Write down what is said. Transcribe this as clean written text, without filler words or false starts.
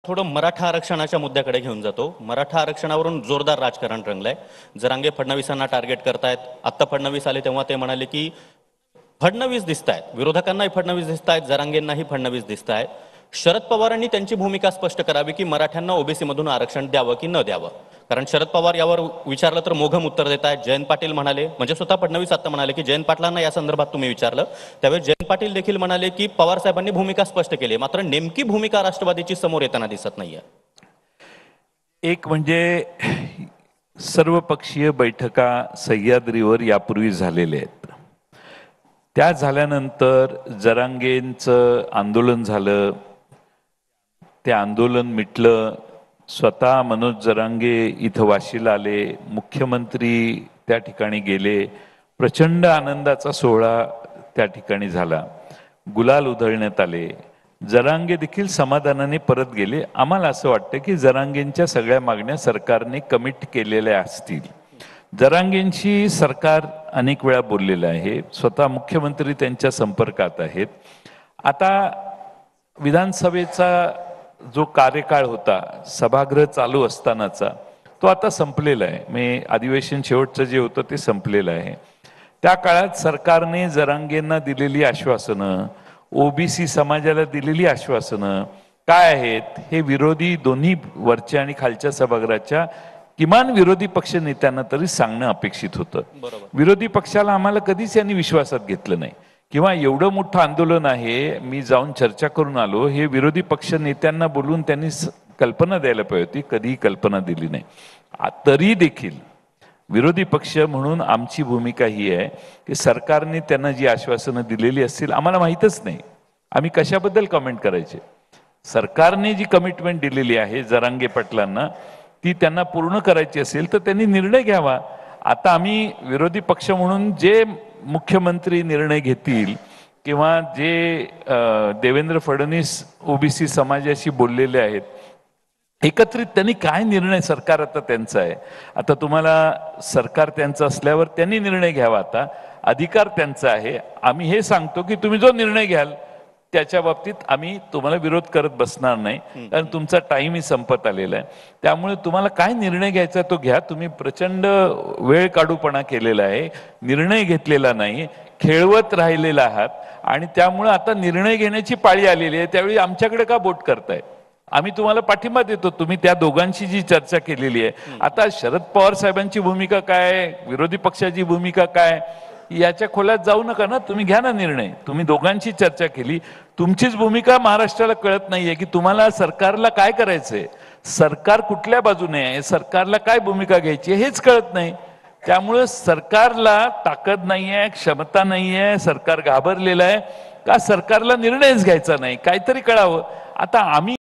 थोडं मराठा आरक्षणाच्या मुद्द्याकडे घेऊन जातो। मराठा आरक्षणावरून जोरदार राजकारण रंगलंय। जरांगे फडणवीसांना टार्गेट करतायत। आत्ता फडणवीस आले तेव्हा ते म्हणाले की फडणवीस दिसतायत, विरोधकांनाही फडणवीस दिसतायत, जरांगेंनाही फडणवीस दिसतायत। शरद पवारांनी त्यांची भूमिका स्पष्ट करावी की मराठ्यांना ओबीसी मधून आरक्षण द्यावं की न द्यावं। कारण शरद पवार यावर विचारलं तर मोघम उत्तर देत आहेत। जयंत पाटील म्हणाले, म्हणजे स्वतः फडणवीस आता म्हणाले की जयंत पाटलांना या संदर्भात तुम्ही विचारलं त्यावेळी जयंत पाटील देखील म्हणाले की पवार साहेबांनी भूमिका स्पष्ट केली, मात्र नेमकी भूमिका राष्ट्रवादीची समोर येताना दिसत नाहीये। एक म्हणजे सर्वपक्षीय बैठका सह्याद्रीवर यापूर्वी झालेल्या आहेत। त्या झाल्यानंतर जरांगेंचं आंदोलन झालं, ते आंदोलन मिटलं। स्वतः मनोज जरांगे इथं वाशीला आले, मुख्यमंत्री त्या ठिकाणी गेले, प्रचंड आनंदाचा सोहळा त्या ठिकाणी झाला, गुलाल उधळण्यात आले। जरांगे देखील समाधानाने परत गेले। आम्हाला असं वाटतं की जरांगेंच्या सगळ्या मागण्या सरकारने कमिट केलेल्या असतील। जरांगेंशी सरकार अनेक वेळा बोललेलं आहे, स्वतः मुख्यमंत्री त्यांच्या संपर्कात आहेत। आता विधानसभेचा जो कार्यकाळ होता सभागृह चालू असतानाचा तो आता संपलेला आहे। म्हणजे अधिवेशन शेवटचं जे होतं ते संपलेलं आहे। त्या काळात सरकारने जरांगेंना दिलेली आश्वासनं, ओबीसी समाजाला दिलेली आश्वासनं काय आहेत हे विरोधी दोन्ही वरच्या आणि खालच्या सभागृहाच्या किमान विरोधी पक्ष नेत्यांना तरी सांगणं अपेक्षित होतं। विरोधी पक्षाला आम्हाला कधीच यांनी विश्वासात घेतलं नाही किंवा एवढं मोठं आंदोलन आहे, मी जाऊन चर्चा करून आलो, हे विरोधी पक्ष नेत्यांना बोलून त्यांनी कल्पना द्यायला पाहिजे होती, कधीही कल्पना दिली नाही। तरी देखील विरोधी पक्ष म्हणून आमची भूमिका ही आहे की सरकारने त्यांना जी आश्वासनं दिलेली असतील आम्हाला माहीतच नाही, आम्ही कशाबद्दल कमेंट करायचे। सरकारने जी कमिटमेंट दिलेली आहे जरांगे पाटलांना ती त्यांना पूर्ण करायची असेल तर त्यांनी निर्णय घ्यावा। आता आम्ही विरोधी पक्ष म्हणून जे मुख्यमंत्री निर्णय घेतील किंवा जे देवेंद्र फडणवीस ओबीसी समाजाशी बोललेले आहेत, एकत्रित त्यांनी काय निर्णय, सरकार आता त्यांचं आहे, आता तुम्हाला सरकार त्यांचं असल्यावर त्यांनी निर्णय घ्यावा, आता अधिकार त्यांचा आहे। आम्ही हे सांगतो की तुम्ही जो निर्णय घ्याल त्याच्या बाबतीत आम्ही तुम्हाला विरोध करत बसणार नाही, कारण तुमचा टाईमही संपत आलेला आहे। त्यामुळे तुम्हाला काय निर्णय घ्यायचा तो घ्या, तुम्ही प्रचंड वेळ काढूपणा केलेला आहे, निर्णय घेतलेला नाही, खेळवत राहिलेला आहात आणि त्यामुळे आता निर्णय घेण्याची पाळी आलेली आहे। त्यावेळी आमच्याकडे का बोट करताय? आम्ही तुम्हाला पाठिंबा देतो, तुम्ही त्या दोघांशी जी चर्चा केलेली आहे। आता शरद पवार साहेबांची भूमिका काय, विरोधी पक्षाची भूमिका काय, याच्या खोलात जाऊ नका ना, तुम्ही घ्या ना निर्णय। तुम्ही दोघांची चर्चा केली, तुमचीच भूमिका महाराष्ट्राला कळत नाहीये की तुम्हाला सरकारला काय करायचंय, सरकार कुठल्या बाजूने आहे, सरकारला काय भूमिका घ्यायची हेच कळत नाही। त्यामुळे सरकारला ताकद नाहीये, क्षमता नाहीये, सरकार घाबरलेलं आहे का सरकारला निर्णयच घ्यायचा नाही, काहीतरी कळावं। आता आम्ही